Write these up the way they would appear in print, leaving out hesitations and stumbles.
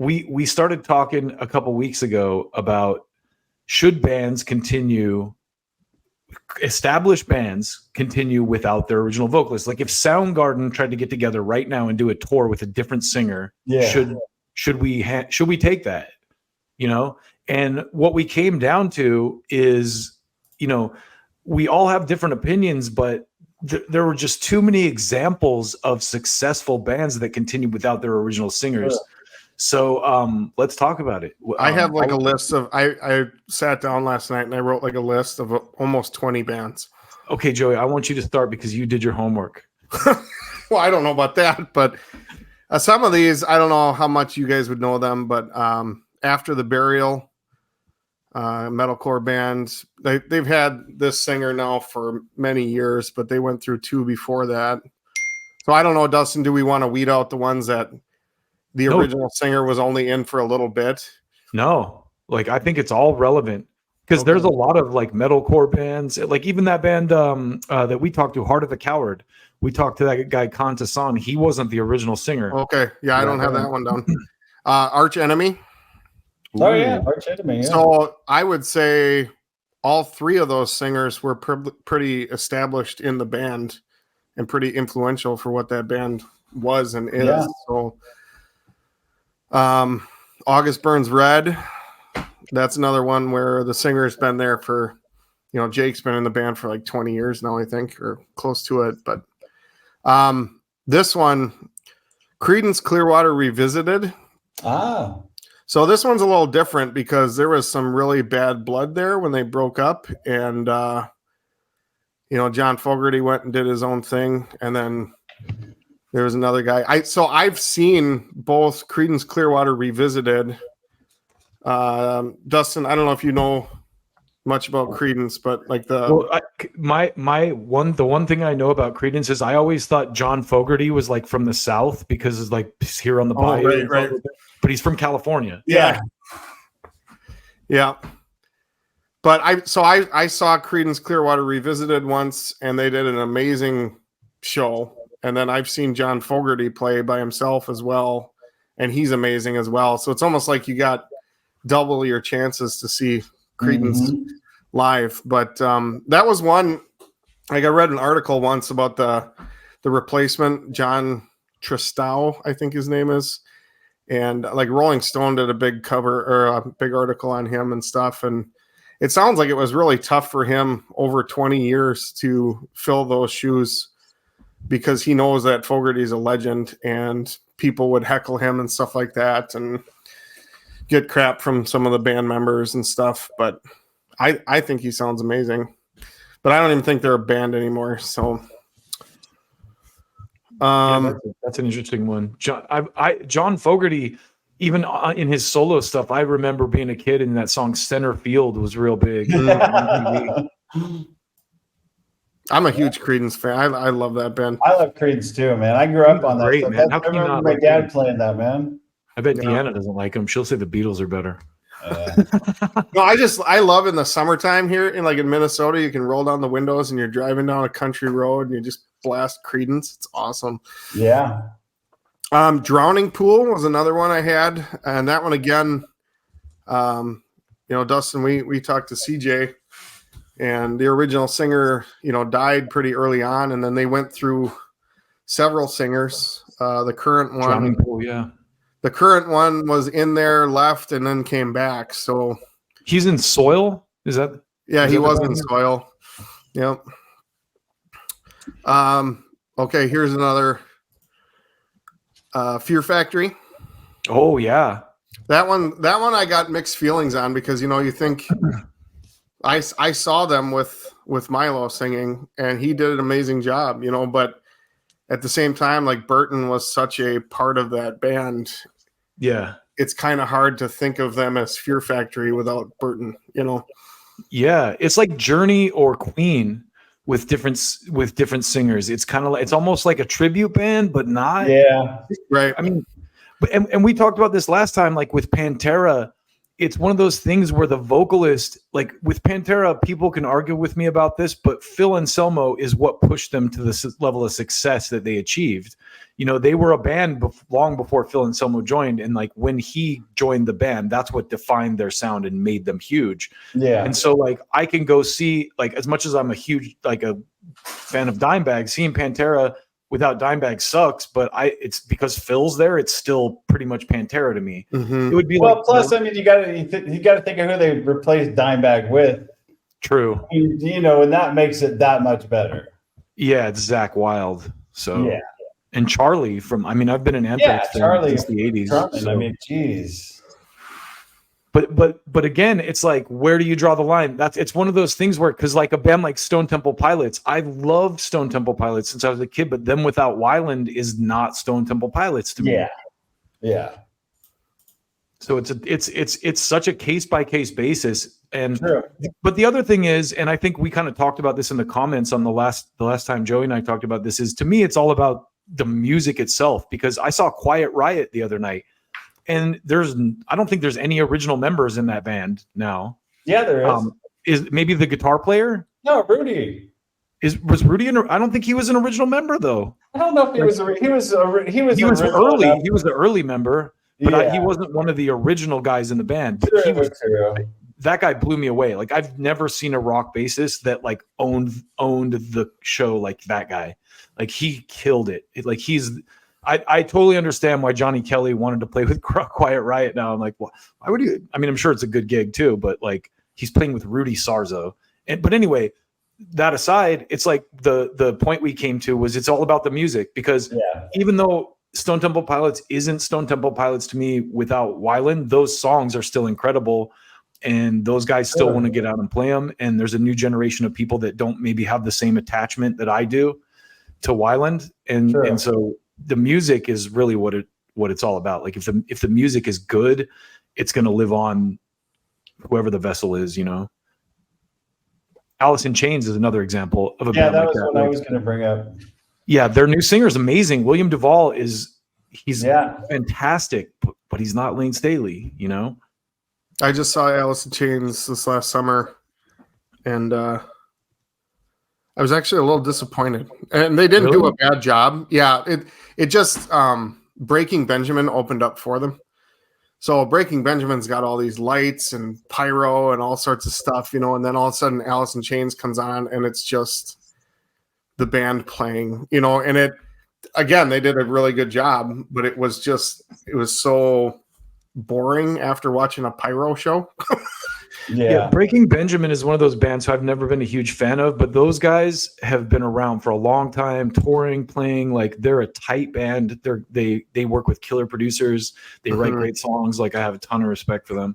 we started talking a couple weeks ago about should established bands continue without their original vocalist. Like if Soundgarden tried to get together right now and do a tour with a different singer, should we take that? And what we came down to is, we all have different opinions, but there were just too many examples of successful bands that continued without their original singers. Sure. So let's talk about it. I have like a list of, I sat down last night and I wrote like a list of almost 20 bands. Okay, Joey, I want you to start because you did your homework. Well, I don't know about that, but some of these, I don't know how much you guys would know them, but After the Burial, metalcore bands, they've had this singer now for many years, but they went through 2 before that. So I don't know, Dustin, do we want to weed out the ones that the original singer was only in for a little bit? No, like I think it's all relevant because there's a lot of like metalcore bands, like even that band that we talked to, Heart of the Coward. We talked to that guy Kanta San. He wasn't the original singer. Okay, yeah, I don't have that one down. Arch Enemy. Oh yeah, Arch Enemy. Yeah. So I would say all 3 of those singers were pretty established in the band and pretty influential for what that band was and is. Yeah. So August Burns Red, that's another one where the singer's been there for, Jake's been in the band for like 20 years now, I think, or close to it. But this one, Creedence Clearwater Revisited. So this one's a little different because there was some really bad blood there when they broke up, and John Fogerty went and did his own thing, and then there was another guy. I've seen both Creedence Clearwater Revisited. Dustin, I don't know if you know much about Creedence, but like the one thing I know about Creedence is I always thought John Fogerty was like from the South because it's like he's here on the bayou, right. But he's from California. Yeah. But I saw Creedence Clearwater Revisited once, and they did an amazing show. And then I've seen John Fogerty play by himself as well, and he's amazing as well. So it's almost like you got double your chances to see Creedence live. But that was one. Like I read an article once about the replacement, John Tristow, I think his name is. And like Rolling Stone did a big cover or a big article on him and stuff. And it sounds like it was really tough for him over 20 years to fill those shoes because he knows that Fogerty's a legend and people would heckle him and stuff like that and get crap from some of the band members and stuff. But I think he sounds amazing. But I don't even think they're a band anymore. So that's an interesting one. John Fogerty, even in his solo stuff, I remember being a kid and that song Center Field was real big. I'm a huge Creedence fan. I love that band. I love Creedence too, man. I grew up on that. Great, man. I remember my dad playing that, man. I bet Deanna doesn't like him. She'll say the Beatles are better. No, I love in the summertime here in Minnesota, you can roll down the windows and you're driving down a country road and you just blast Creedence. It's awesome. Yeah. Drowning Pool was another one I had, and that one again, Dustin, we talked to CJ, and the original singer, died pretty early on, and then they went through several singers. The current one, Drowning Pool, yeah. The current one was in there, left, and then came back. So he's in Soil. Is that? Yeah, he was in Soil. Yep. Okay, here's another. Fear Factory. Oh yeah, that one I got mixed feelings on because you think I saw them with Milo singing and he did an amazing job, but at the same time, like Burton was such a part of that band. Yeah, it's kind of hard to think of them as Fear Factory without Burton. Yeah, it's like Journey or Queen with different singers. It's kind of like, it's almost like a tribute band, but not. Yeah. Right. I mean, and we talked about this last time, like with Pantera, it's one of those things where the vocalist, like with Pantera, people can argue with me about this, but Phil Anselmo is what pushed them to this level of success that they achieved. You know, they were a band long before Phil Anselmo joined, and like when he joined the band, that's what defined their sound and made them huge. Yeah. And so like I can go see, like, as much as I'm a huge like a fan of Dimebag, seeing Pantera without Dimebag sucks, but it's because Phil's there, it's still pretty much Pantera to me. Mm-hmm. It would be plus, I mean, you got to think of who they replaced Dimebag with. True. You know, and that makes it that much better. Yeah, it's Zach Wilde. So yeah, and Charlie from. I mean, I've been an Anthrax fan since the '80s. So. I mean, geez. But again, it's like, where do you draw the line? It's one of those things where, because like a band like Stone Temple Pilots, I loved Stone Temple Pilots since I was a kid, but them without Weiland is not Stone Temple Pilots to me. Yeah. So it's such a case by case basis. And True. But the other thing is, and I think we kind of talked about this in the comments on the last time Joey and I talked about this, is to me it's all about the music itself, because I saw Quiet Riot the other night. And I don't think there's any original members in that band now. Yeah, there is. Is maybe the guitar player? No, Rudy. Was Rudy? I don't think he was an original member though. I don't know if he was. He was early. He was the early member, but he wasn't one of the original guys in the band. But that guy blew me away. Like, I've never seen a rock bassist that like owned the show like that guy. Like, he killed it. I totally understand why Johnny Kelly wanted to play with Quiet Riot now. I'm like, well, why would you? I mean, I'm sure it's a good gig too, but like, he's playing with Rudy Sarzo. But anyway, that aside, it's like the point we came to was it's all about the music, because even though Stone Temple Pilots isn't Stone Temple Pilots to me without Weiland, those songs are still incredible, and those guys still want to get out and play them. And there's a new generation of people that don't maybe have the same attachment that I do to Weiland, and so the music is really what it's all about. Like, if the music is good, it's going to live on, whoever the vessel is, you know. Alice in Chains is another example of a band that like was that. what I was going to bring up. Yeah, their new singer is amazing. William Duvall he's fantastic, but he's not Lane Staley, you know. I just saw Alice in Chains this last summer, and I was actually a little disappointed. And they didn't do a bad job. Yeah, it just Breaking Benjamin opened up for them. So Breaking Benjamin's got all these lights and pyro and all sorts of stuff, you know, and then all of a sudden Alice in Chains comes on, and it's just the band playing, you know, and they did a really good job, but it was so boring after watching a pyro show. Yeah, Breaking Benjamin is one of those bands who I've never been a huge fan of, but those guys have been around for a long time, touring, playing. Like, they're a tight band. They work with killer producers. They write great songs. Like, I have a ton of respect for them.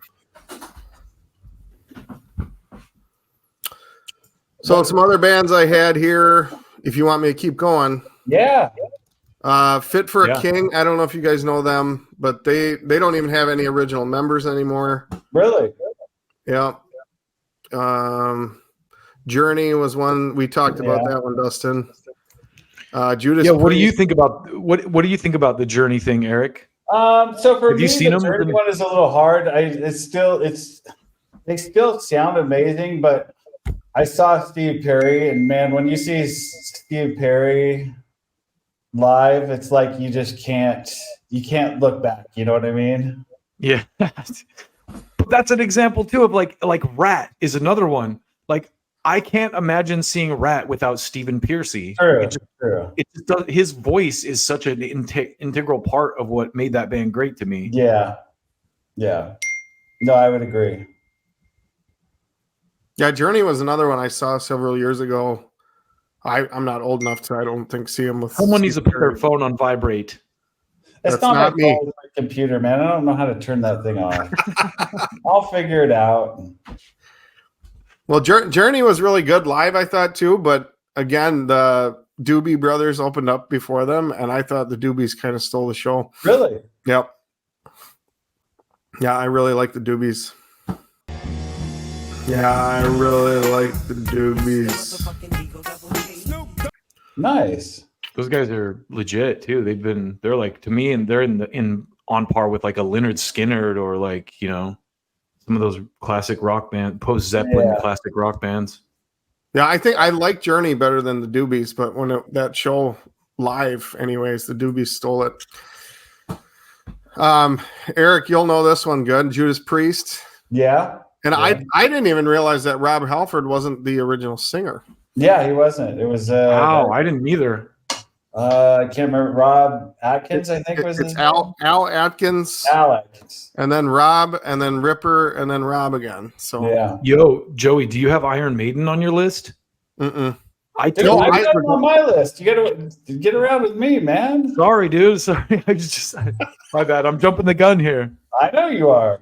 So some other bands I had here, if you want me to keep going. Yeah. Fit for a King. I don't know if you guys know them, but they don't even have any original members anymore. Really? Yeah. Journey was one we talked about that one, Dustin. Judas. Yeah. What do you think about what do you think about the Journey thing, Eric? So for have me, you seen the them? Journey one is a little hard. They still sound amazing, but I saw Steve Perry, and man, when you see Steve Perry live, it's like you can't look back. You know what I mean? Yeah. But that's an example too of like Rat is another one. Like, I can't imagine seeing Rat without Stephen Pearcy. True. His voice is such an integral part of what made that band great to me. Yeah. No, I would agree. Yeah, Journey was another one I saw several years ago. I'm not old enough to, I don't think, see him with. Someone needs to put their phone on vibrate. It's not me. My computer, man. I don't know how to turn that thing off. I'll figure it out. Well, Journey was really good live, I thought, too. But again, the Doobie Brothers opened up before them, and I thought the Doobies kind of stole the show. Really? Yep. Yeah, I really like the Doobies. Yeah, I really like the Doobies. Nice. Those guys are legit too. They're like, to me, and they're in on par with like a Lynyrd Skynyrd or like, you know, Some of those classic rock band, post Zeppelin classic rock bands. Yeah, I think I like Journey better than the Doobies, but when that show live, anyways, the Doobies stole it. Eric, you'll know this one good. Judas Priest. Yeah. And I didn't even realize that Rob Halford wasn't the original singer. Yeah, he wasn't. It was wow, I didn't either. I can't remember. Rob Atkins, I think was his Al Atkins. Al Atkins. And then Rob, and then Ripper, and then Rob again. So yeah. Yo, Joey, do you have Iron Maiden on your list? Mm-mm. I on my list. You gotta get around with me, man. Sorry, dude. Sorry. My bad. I'm jumping the gun here. I know you are.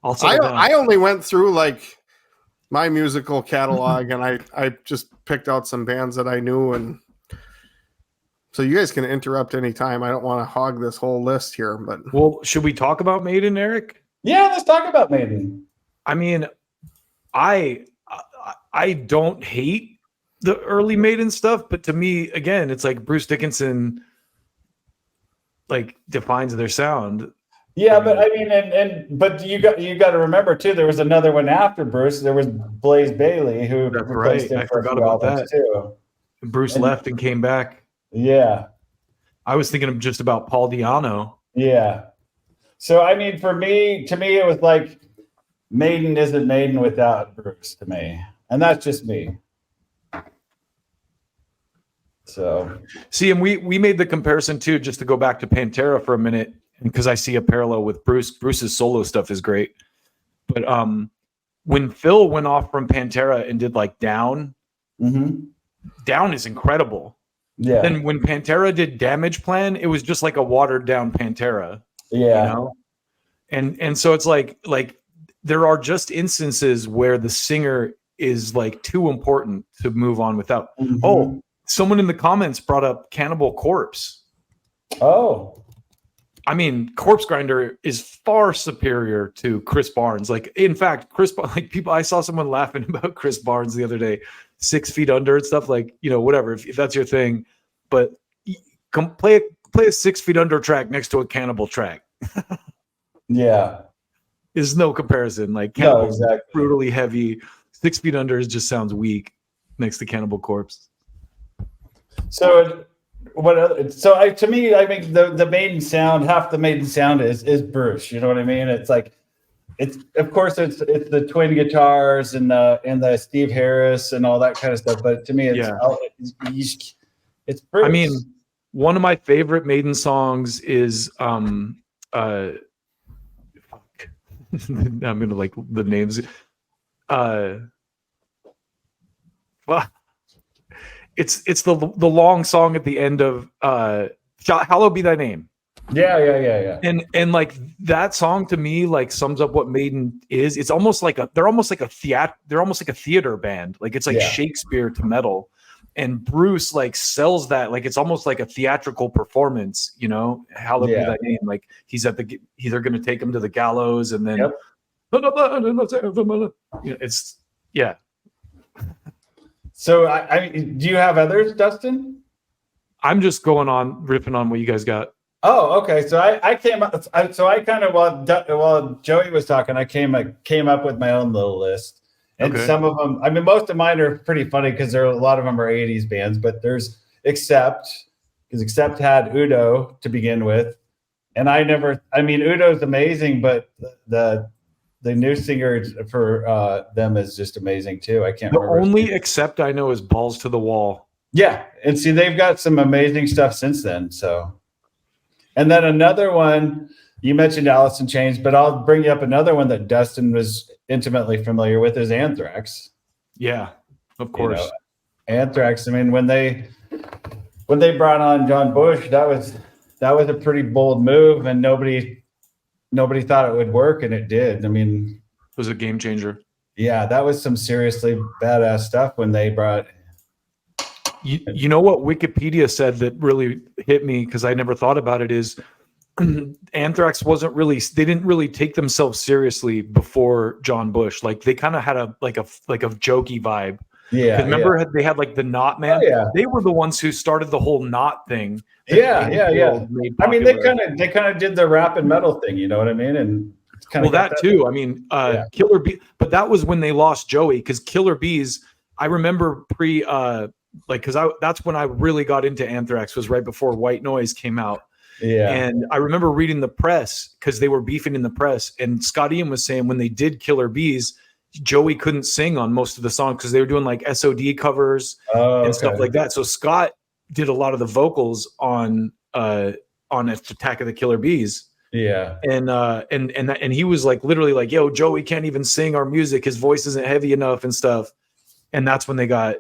I only went through like my musical catalog and I just picked out some bands that I knew, and so you guys can interrupt anytime. I don't want to hog this whole list here, but well, should we talk about Maiden, Eric? Yeah, let's talk about Maiden. I mean, I don't hate the early Maiden stuff, but to me, again, it's like Bruce Dickinson like defines their sound. Yeah, but I mean, but you got to remember too. There was another one after Bruce. There was Blaze Bailey, who that's right. I forgot about that too. Bruce left and came back. Yeah, I was thinking of just about Paul Di'Anno. Yeah, so I mean, to me, it was like Maiden isn't Maiden without Bruce to me, and that's just me. So see, and we made the comparison too, just to go back to Pantera for a minute, because I see a parallel with Bruce. Bruce's solo stuff is great, but when Phil went off from Pantera and did like Down, Down is incredible. Yeah. Then when Pantera did Damage Plan, it was just like a watered down Pantera. Yeah. You know? And so it's like there are just instances where the singer is like too important to move on without. Oh, someone in the comments brought up Cannibal Corpse. Oh. I mean, Corpse Grinder is far superior to Chris Barnes. Like, in fact, I saw someone laughing about Chris Barnes the other day, 6 Feet Under and stuff, like, you know, whatever, if that's your thing. But play a 6 Feet Under track next to a Cannibal track. Yeah. There's no comparison. Like, Cannibal exactly. Brutally heavy. 6 Feet Under just sounds weak next to Cannibal Corpse. So to me, I mean, the Maiden sound, half the Maiden sound is Bruce. You know what I mean? It's like, it's the twin guitars and the Steve Harris and all that kind of stuff. But to me, it's Bruce. I mean, one of my favorite Maiden songs is I'm gonna like the names. It's the long song at the end of Hallowed Be Thy Name. Yeah. And like that song to me like sums up what Maiden is. It's almost like they're almost like a theater band. Like it's like Shakespeare to metal. And Bruce like sells that like it's almost like a theatrical performance, you know. Hallowed Be Thy Name. Like they're gonna take him to the gallows and then it's So I mean, do you have others, Dustin? I'm just ripping on what you guys got. Oh, okay. So I came up. So I kind of while Joey was talking, I came up with my own little list, and some of them. I mean, most of mine are pretty funny because a lot of them are '80s bands. But there's Accept, because Accept had Udo to begin with, and Udo's amazing, but the new singer for them is just amazing too. I can't remember. The only Accept I know is Balls to the Wall. Yeah, and see, they've got some amazing stuff since then. So. And then another one, you mentioned Alice in Chains, but I'll bring you up another one that Dustin was intimately familiar with is Anthrax. Yeah, of course. You know, Anthrax. I mean, when they brought on John Bush, that was a pretty bold move, and nobody thought it would work, and it did. I mean, it was a game changer. Yeah, that was some seriously badass stuff when they brought. You know what Wikipedia said that really hit me because I never thought about it is Anthrax they didn't really take themselves seriously before John Bush. Like they kind of had a jokey vibe. Yeah. Remember they had like the Knot Man? Oh, yeah. They were the ones who started the whole Knot thing. Yeah. I mean, they kind of did the rap and metal thing, you know what I mean? And Well, that too. I mean, Killer Bee, but that was when they lost Joey, because Killer Bees, I remember because that's when I really got into Anthrax, was right before White Noise came out. Yeah. And I remember reading the press, because they were beefing in the press, and Scott Ian was saying when they did Killer Bees, Joey couldn't sing on most of the songs because they were doing like SOD covers and stuff like that. So Scott did a lot of the vocals on Attack of the Killer Bees. Yeah. And he was like literally like, yo, Joey can't even sing our music. His voice isn't heavy enough and stuff. And that's when they got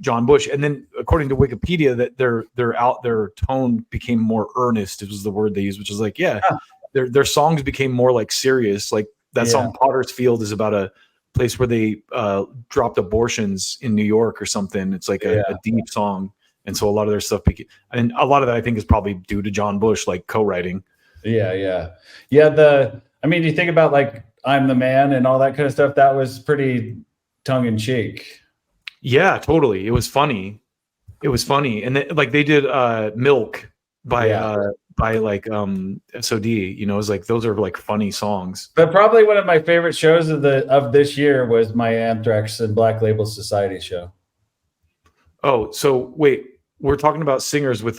John Bush. And then according to Wikipedia, that their tone became more earnest. It was the word they used, which is like, their songs became more like serious. Like that song Potter's Field is about a place where they dropped abortions in New York or something. It's like a deep song. And so a lot of their stuff and a lot of that I think is probably due to John Bush, like co-writing. Yeah. I mean, you think about like I'm the Man and all that kind of stuff. That was pretty tongue in cheek. Yeah, totally. It was funny. And they did Milk by SOD, it was like, those are like funny songs. But probably one of my favorite shows of this year was my Anthrax and Black Label Society show. Oh, so wait, we're talking about singers with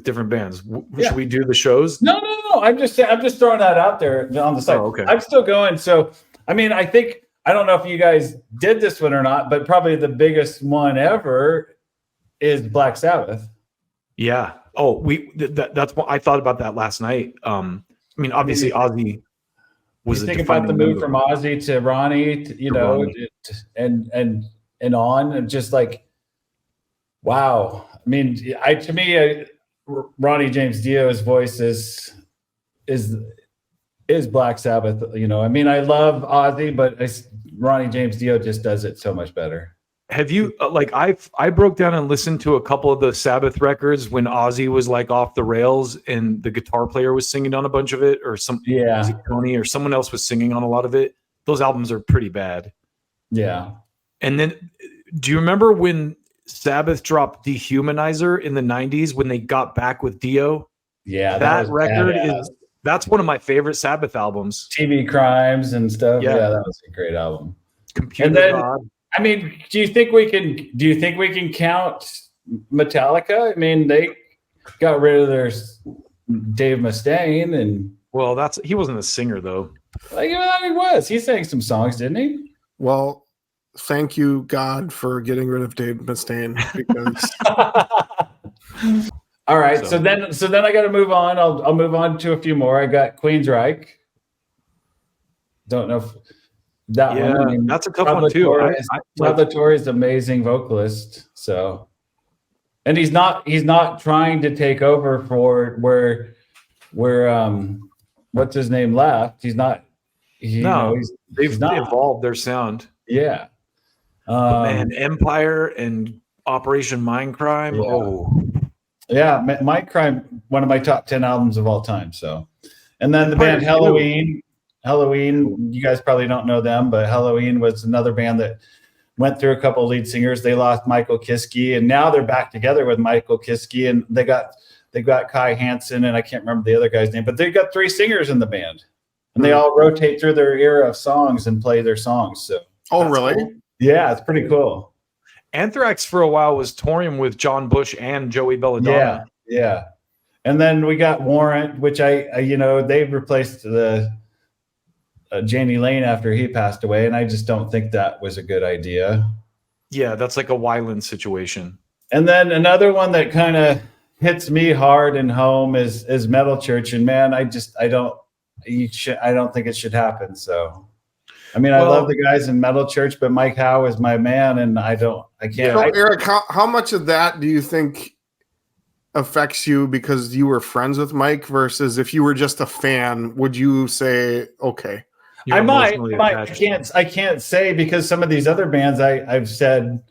different bands. Should we do the shows? No. I'm just throwing that out there on the side. Oh, okay. I'm still going. So, I mean, I don't know if you guys did this one or not, but probably the biggest one ever is Black Sabbath. Yeah. Oh, that's what I thought about that last night. I mean, obviously Ozzy was. You think about the move from Ozzy to Ronnie, and on, and just like, wow. I mean, to me, Ronnie James Dio's voice is Black Sabbath. I mean, I love Ozzy, but Ronnie James Dio just does it so much better. Have you I broke down and listened to a couple of the Sabbath records when Ozzy was like off the rails and the guitar player was singing on a bunch of it, or Tony or someone else was singing on a lot of it. Those albums are pretty bad. Yeah. And then do you remember when Sabbath dropped Dehumanizer in the 90s when they got back with Dio? Yeah. That record that's one of my favorite Sabbath albums. TV Crimes and stuff. Yeah, that was a great album. Computer God. I mean, do you think we can count Metallica? I mean, they got rid of their Dave Mustaine, and he wasn't a singer though. Like, he was. He sang some songs, didn't he? Well, thank you, God, for getting rid of Dave Mustaine. Because all right, so then I got to move on. I'll move on to a few more. I got Queensryche. Don't know if that one. I mean, that's a tough one too. Salvatore is an amazing vocalist. So, and he's not trying to take over for where what's his name left. He's not. They've evolved their sound. Yeah. Man, Empire and Operation Mindcrime. Yeah. Oh. Yeah, Mindcrime, one of my top 10 albums of all time. So, and then the band Halloween. Halloween, you guys probably don't know them, but Halloween was another band that went through a couple of lead singers. They lost Michael Kiske, and now they're back together with Michael Kiske, and they got Kai Hansen, and I can't remember the other guy's name, but they've got 3 singers in the band, and they all rotate through their era of songs and play their songs. So, really? Cool. Yeah, it's pretty cool. Anthrax for a while was touring with John Bush and Joey Belladonna. Yeah. And then we got Warrant, which they've replaced the Janie Lane after he passed away, and I just don't think that was a good idea. Yeah, that's like a Weiland situation. And then another one that kind of hits me hard and home is Metal Church, and man, I don't think it should happen. So, I mean, I love the guys in Metal Church, but Mike Howe is my man, and I can't. So, Eric, how much of that do you think affects you because you were friends with Mike versus if you were just a fan? Would you say okay? I might. I can't say, because some of these other bands I've said,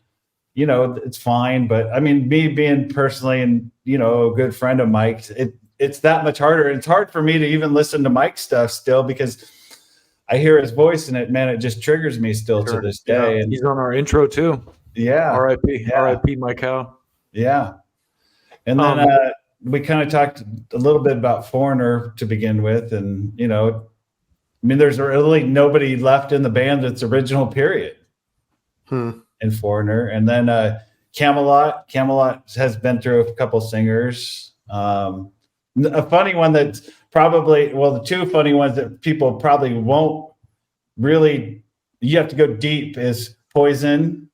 it's fine. But I mean, me being personally and a good friend of Mike's, it's that much harder. It's hard for me to even listen to Mike's stuff still, because I hear his voice and it just triggers me still to this day. Yeah. And he's on our intro too. Yeah. R.I.P. Yeah. R.I.P. Mike Howe. Yeah. And then we kind of talked a little bit about Foreigner to begin with, and mean, there's really nobody left in the band that's original, period. And Foreigner. And then Camelot has been through a couple singers. A funny one that's probably, the two funny ones that people probably won't really, you have to go deep, is Poison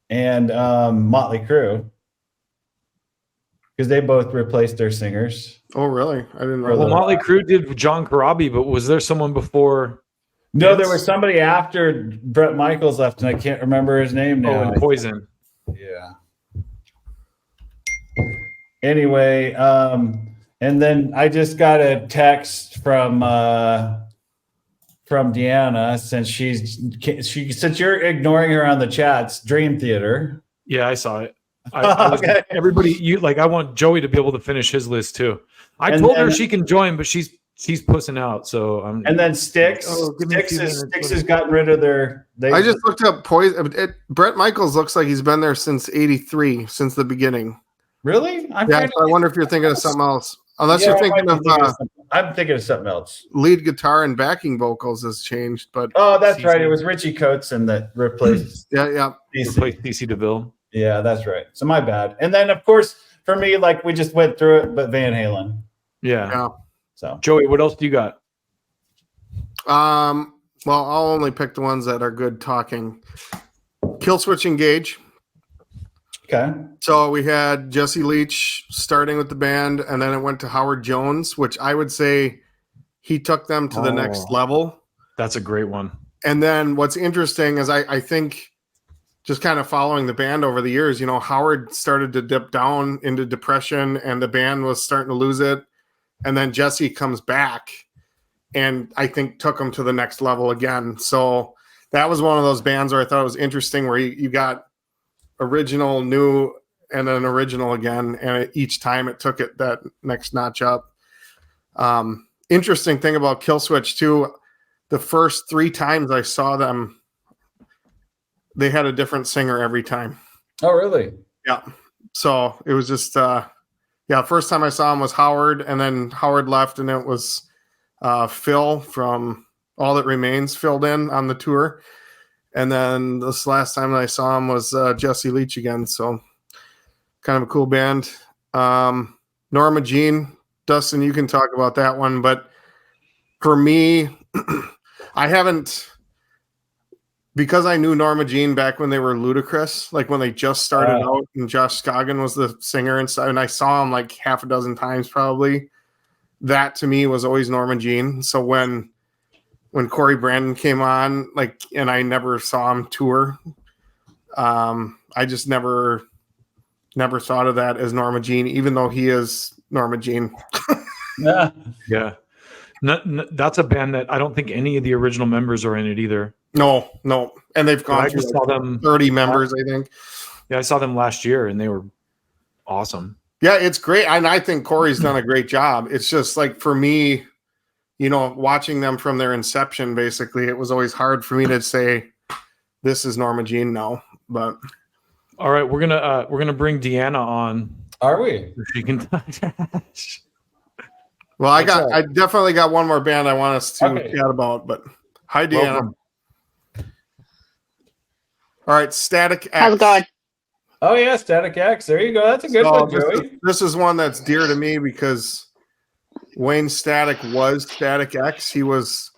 and Motley Crue, because they both replaced their singers. Oh, really? I didn't know. Well, Motley Crue did John Corabi, but was there someone before? No, there was somebody after Bret Michaels left, and I can't remember his name now. Oh, and Poison. Yeah. Anyway, and then I just got a text from Deanna, since you're ignoring her on the chats. Dream Theater. Yeah, I saw it. Okay. Everybody, I want Joey to be able to finish his list too. I told her she can join, but she's pussing out. So and then Styx. Styx has gotten rid of their. I just looked up Poison. Bret Michaels looks like he's been there since '83, since the beginning. Really? I wonder if you're thinking of something else. Unless you're thinking of. I'm thinking of something else. Lead guitar and backing vocals has changed, but that's right. It was Richie Kotzen that replaced. Replaced DC DeVille. Yeah, that's right. So my bad. And then of course for me, we just went through it, but Van Halen. Yeah. So Joey, what else do you got? Well, I'll only pick the ones that are good talking. Killswitch Engage. Okay. So we had Jesse Leach starting with the band, and then it went to Howard Jones, which I would say he took them to the next level. That's a great one. And then what's interesting is I think just kind of following the band over the years, Howard started to dip down into depression and the band was starting to lose it. And then Jesse comes back and I think took them to the next level again. So that was one of those bands where I thought it was interesting, where you got original, new, and then original again. And each time it took it that next notch up. Interesting thing about Killswitch too, the first 3 times I saw them, they had a different singer every time. Oh, really? Yeah. So it was just, first time I saw him was Howard, and then Howard left, and it was Phil from All That Remains filled in on the tour. And then this last time I saw him was Jesse Leach again. So kind of a cool band. Norma Jean, Dustin, you can talk about that one. But for me, I haven't, because I knew Norma Jean back when they were Ludacris, when they just started out, and Josh Scoggin was the singer and stuff, and I saw him half a dozen times probably. That to me was always Norma Jean. So when Corey Brandon came on, and I never saw him tour, I just never thought of that as Norma Jean, even though he is Norma Jean. Yeah. No, that's a band that I don't think any of the original members are in it either. No. And they've gone through saw them 30 members, I think. Yeah, I saw them last year and they were awesome. Yeah, it's great. And I think Corey's done a great job. It's just for me, watching them from their inception, basically, it was always hard for me to say this is Norma Jean now. But all right, we're gonna bring Deanna on. Are we? She can. Well, I definitely got one more band I want us to chat about. But hi, Deanna. Welcome. All right, Static X. How's it going? Oh yeah, Static X. There you go. That's a good one, Joey. This is one that's dear to me because Wayne Static was Static X. He was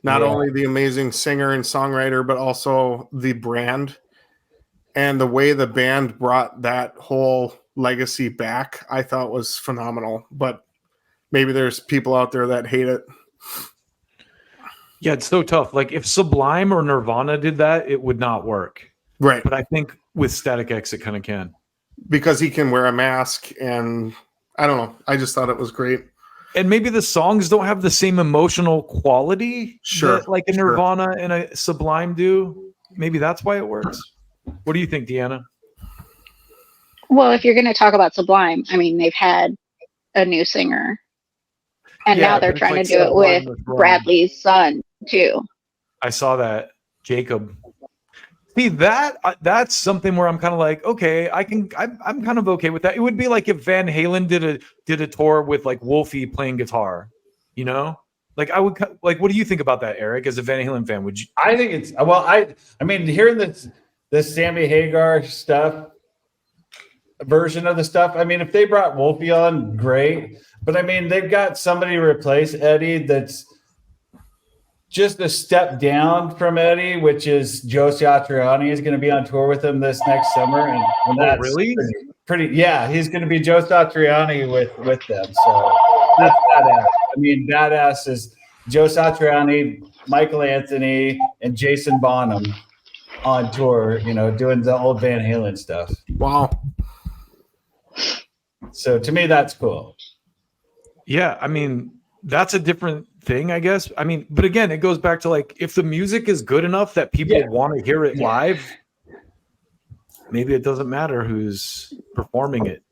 not only the amazing singer and songwriter, but also the brand. And the way the band brought that whole legacy back, I thought was phenomenal. But maybe there's people out there that hate it. Yeah, it's so tough. If Sublime or Nirvana did that, it would not work. Right. But I think with Static X, it kind of can. Because he can wear a mask, and I don't know. I just thought it was great. And maybe the songs don't have the same emotional quality that a Nirvana and a Sublime do. Maybe that's why it works. What do you think, Deanna? Well, if you're going to talk about Sublime, I mean, they've had a new singer. And now they're trying to do it with Bradley's son, too. I saw that. Jacob. See, that's something where I'm kind of okay, I'm kind of okay with that. It would be if Van Halen did a tour with Wolfie playing guitar, Like I would like. What do you think about that, Eric? As a Van Halen fan, would you? I think it's well. I mean, hearing this Sammy Hagar stuff version of the stuff. I mean, if they brought Wolfie on, great. But I mean, they've got somebody to replace Eddie that's just a step down from Eddie, which is Joe Satriani is going to be on tour with him this next summer, and that's really pretty. Yeah, he's going to be Joe Satriani with them. So that's badass. I mean, badass is Joe Satriani, Michael Anthony, and Jason Bonham on tour, doing the old Van Halen stuff. Wow. So to me, that's cool. Yeah, I mean, that's a different thing, I guess. I mean, but again, it goes back to like, if the music is good enough that people want to hear it live, maybe it doesn't matter who's performing it.